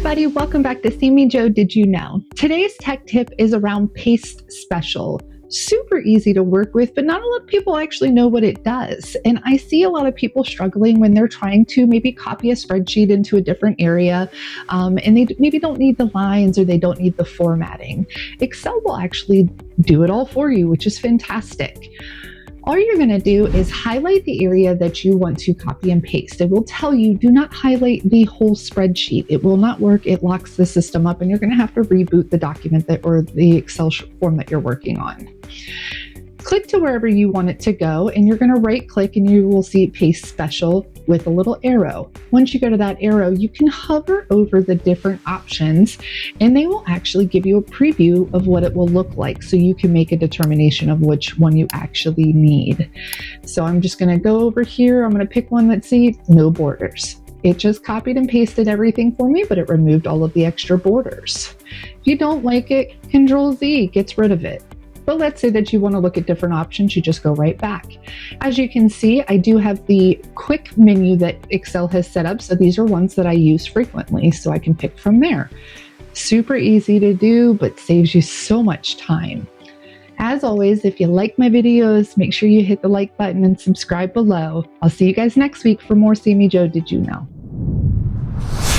everybody, welcome back to See Me Joe Did You Know? Today's tech tip is around Paste Special. Super easy to work with, but not a lot of people actually know what it does. And I see a lot of people struggling when they're trying to maybe copy a spreadsheet into a different area, and they maybe don't need the lines or they don't need the formatting. Excel will actually do it all for you, which is fantastic. All you're going to do is highlight the area that you want to copy and paste. It will tell you, do not highlight the whole spreadsheet. It will not work. It locks the system up and you're going to have to reboot the document or the Excel form that you're working on. Click to wherever you want it to go and you're going to right click and you will see Paste Special with a little arrow. Once you go to that arrow, you can hover over the different options and they will actually give you a preview of what it will look like so you can make a determination of which one you actually need. So I'm just going to go over here. I'm going to pick one that's no borders. It just copied and pasted everything for me, but it removed all of the extra borders. If you don't like it, Control Z gets rid of it. But let's say that you want to look at different options, you just go right back. As you can see, I do have the quick menu that Excel has set up. So these are ones that I use frequently, so I can pick from there. Super easy to do, but saves you so much time. As always, if you like my videos, make sure you hit the like button and subscribe below. I'll see you guys next week for more See Me Joe Did You Know?